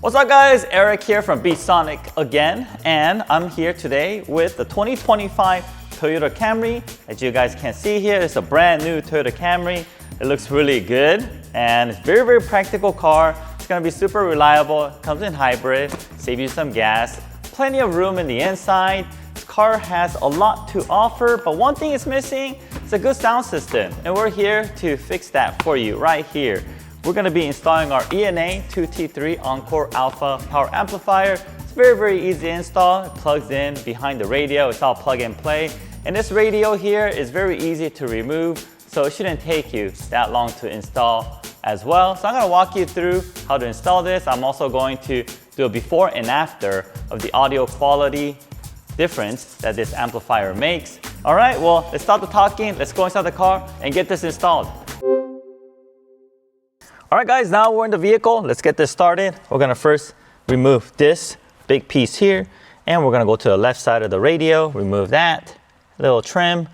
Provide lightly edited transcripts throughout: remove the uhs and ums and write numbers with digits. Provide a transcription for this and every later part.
What's up guys, Eric here from Sonic again, and I'm here today with the 2025 Toyota Camry. As you guys can see here, it's a brand new Toyota Camry. It looks really good and it's very practical car. It's gonna be super reliable, it comes in hybrid, save you some gas, plenty of room in the inside. This car has a lot to offer, but one thing it's missing, it's a good sound system, and we're here to fix that for you right here. We're going to be installing our ENA 2T3 Encore Alpha power amplifier. It's very easy to install. It plugs in behind the radio. It's all plug and play. And this radio here is very easy to remove, so it shouldn't take you that long to install as well. So I'm going to walk you through how to install this. I'm also going to do a before and after of the audio quality difference that this amplifier makes. All right, well, let's stop the talking. Let's go inside the car and get this installed. All right guys, now we're in the vehicle. Let's get this started. We're gonna first remove this big piece here, and we're gonna go to the left side of the radio, remove that little trim,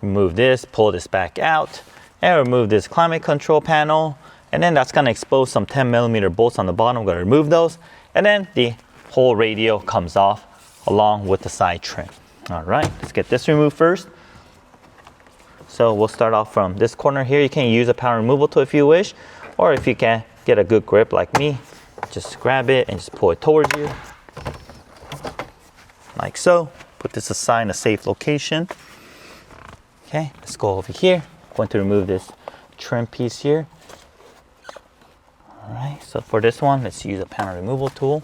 remove this, pull this back out, and remove this climate control panel. And then that's gonna expose some 10mm bolts on the bottom. We're gonna remove those. And then the whole radio comes off along with the side trim. All right, let's get this removed first. So we'll start off from this corner here. You can use a power removal tool if you wish, or if you can get a good grip like me, just grab it and just pull it towards you. Like so. Put this aside in a safe location. Okay, let's go over here. I'm going to remove this trim piece here. All right, so for this one, let's use a panel removal tool.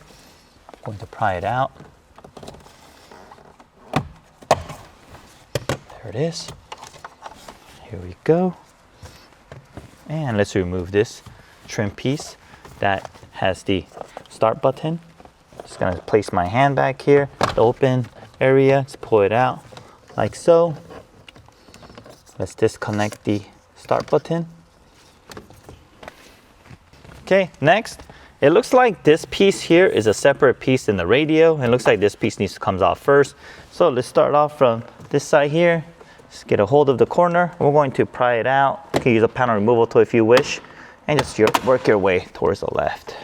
I'm going to pry it out. There it is. Here we go. And let's remove this trim piece that has the start button. Just gonna place my hand back here, the open area, let's pull it out like so. Let's disconnect the start button. Okay, next, it looks like this piece here is a separate piece in the radio. It looks like this piece needs to come off first. So let's start off from this side here. Just get a hold of the corner. We're going to pry it out. You can use a panel removal tool if you wish, and just work your way towards the left.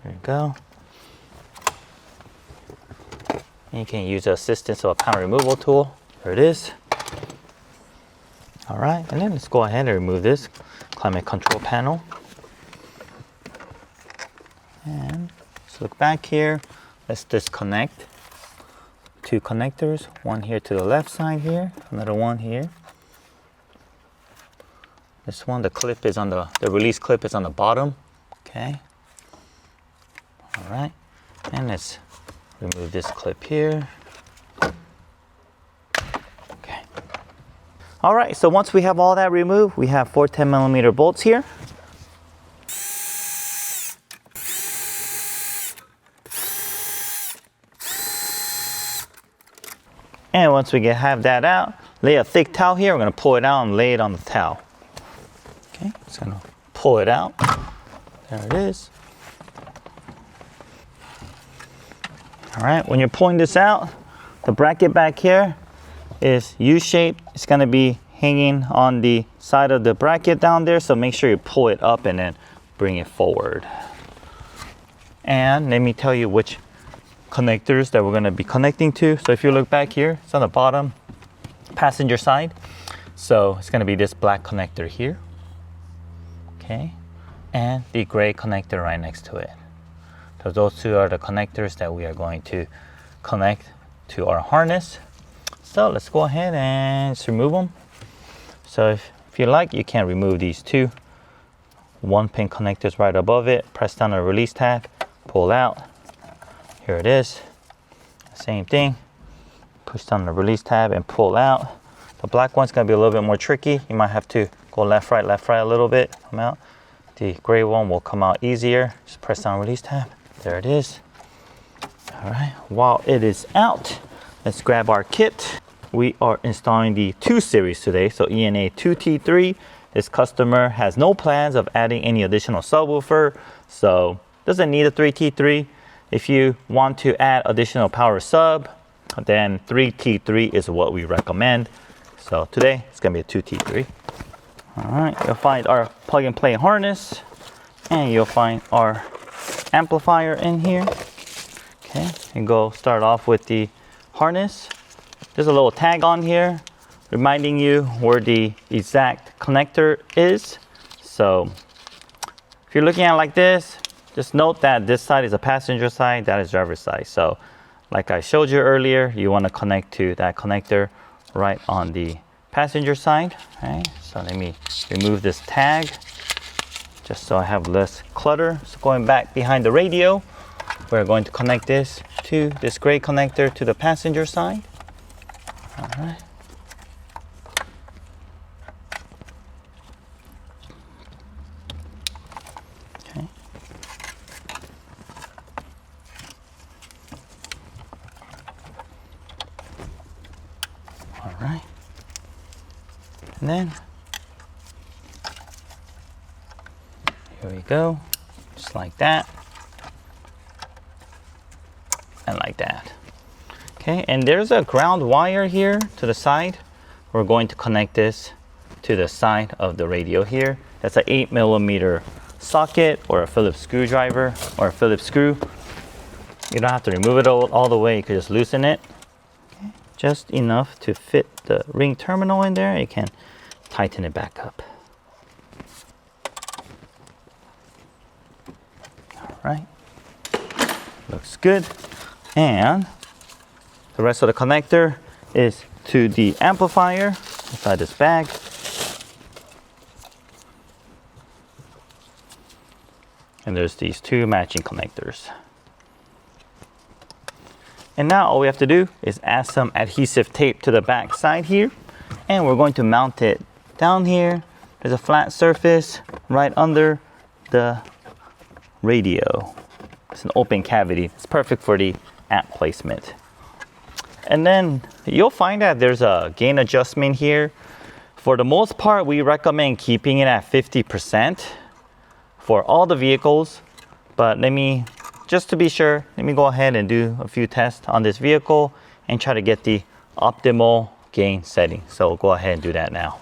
There you go. And you can use the assistance of a panel removal tool. There it is. All right, and then let's go ahead and remove this climate control panel. And let's look back here. Let's disconnect two connectors. One here to the left side here, another one here. This one, the clip is on the release clip is on the bottom. Okay. All right, and let's remove this clip here. Okay. All right, so once we have all that removed, we have 4 10mm bolts here. And once we have that out, lay a thick towel here. We're gonna pull it out and lay it on the towel. Okay, just gonna pull it out. There it is. All right, when you're pulling this out, the bracket back here is U-shaped. It's gonna be hanging on the side of the bracket down there, so make sure you pull it up and then bring it forward. And let me tell you which connectors that we're going to be connecting to. So if you look back here, it's on the bottom passenger side. So it's going to be this black connector here. Okay. And the gray connector right next to it. So those two are the connectors that we are going to connect to our harness. So let's go ahead and just remove them. So if you like, you can remove these two 1-pin connectors right above it. Press down the release tab, pull out. Here it is. Same thing. Push down the release tab and pull out. The black one's gonna be a little bit more tricky. You might have to go left, right a little bit, come out. The gray one will come out easier. Just press down release tab. There it is. All right, while it is out, let's grab our kit. We are installing the 2 series today, so ENA 2T3. This customer has no plans of adding any additional subwoofer, so doesn't need a 3T3. If you want to add additional power sub, then 3T3 is what we recommend. So today it's gonna be a 2T3. All right, you'll find our plug and play harness, and you'll find our amplifier in here. Okay, and go start off with the harness. There's a little tag on here reminding you where the exact connector is. So if you're looking at it like this, just note that this side is a passenger side, that is driver's side. So like I showed you earlier, you want to connect to that connector right on the passenger side. Okay, so let me remove this tag just so I have less clutter. So going back behind the radio, we're going to connect this to this gray connector to the passenger side. All right. Okay. All right. And then here we go, just like that. And like that. Okay, and there's a ground wire here to the side. We're going to connect this to the side of the radio here. That's an 8mm socket or a Phillips screwdriver or a Phillips screw. You don't have to remove it all the way, you can just loosen it. Okay, just enough to fit the ring terminal in there. You can tighten it back up. All right, looks good. And the rest of the connector is to the amplifier inside this bag. And there's these two matching connectors. And now all we have to do is add some adhesive tape to the back side here. And we're going to mount it down here. There's a flat surface right under the radio. It's an open cavity. It's perfect for the amp placement. And then you'll find that there's a gain adjustment here. For the most part, we recommend keeping it at 50% for all the vehicles. But just to be sure, let me go ahead and do a few tests on this vehicle and try to get the optimal gain setting. So we'll go ahead and do that now.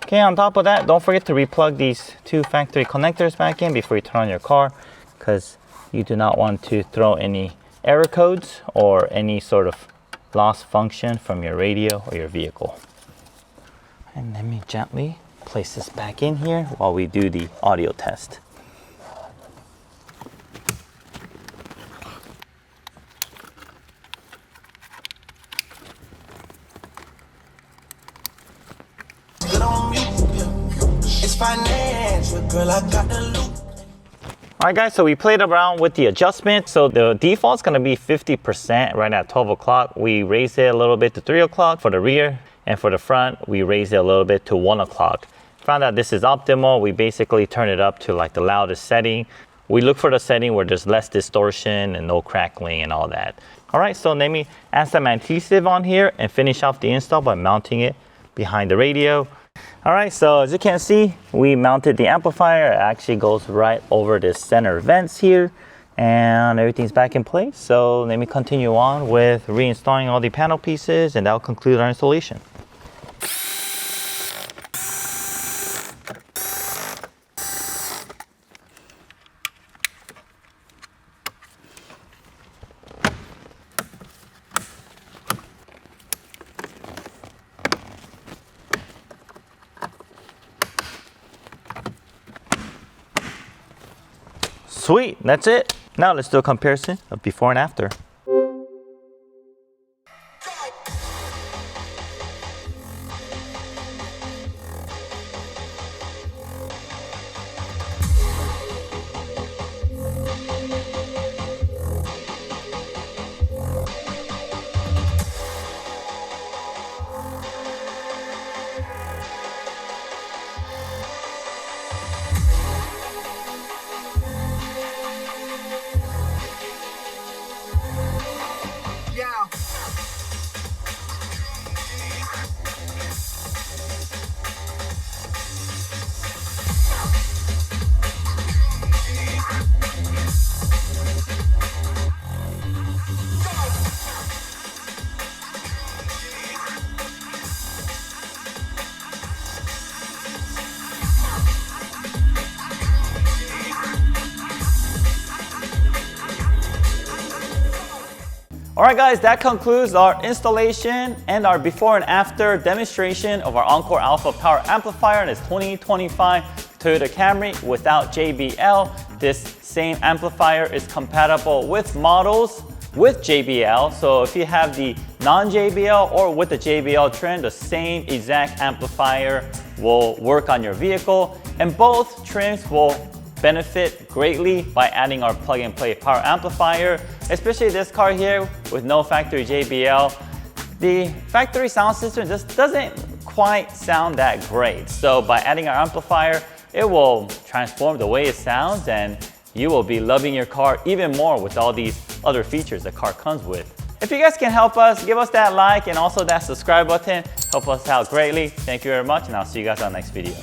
Okay, on top of that, don't forget to replug these two factory connectors back in before you turn on your car, because you do not want to throw any error codes or any sort of lost function from your radio or your vehicle. And let me gently place this back in here while we do the audio test. Alright guys, so we played around with the adjustment. So the default is going to be 50% right at 12 o'clock. We raised it a little bit to 3 o'clock for the rear, and for the front we raised it a little bit to 1 o'clock. Found out this is optimal. We basically turn it up to like the loudest setting. We look for the setting where there's less distortion and no crackling and all that. Alright, so let me add some adhesive on here and finish off the install by mounting it behind the radio. Alright, so as you can see, we mounted the amplifier. It actually goes right over the center vents here, and everything's back in place. So let me continue on with reinstalling all the panel pieces, and that'll conclude our installation. Sweet, that's it. Now let's do a comparison of before and after. All right guys, that concludes our installation and our before and after demonstration of our Encore Alpha power amplifier in this 2025 Toyota Camry without JBL. This same amplifier is compatible with models with JBL. So if you have the non-JBL or with the JBL trim, the same exact amplifier will work on your vehicle, and both trims will benefit greatly by adding our plug-and-play power amplifier, especially this car here with no factory JBL. The factory sound system just doesn't quite sound that great. So by adding our amplifier, it will transform the way it sounds, and you will be loving your car even more with all these other features the car comes with. If you guys can help us, give us that like and also that subscribe button. Help us out greatly. Thank you very much, and I'll see you guys on the next video.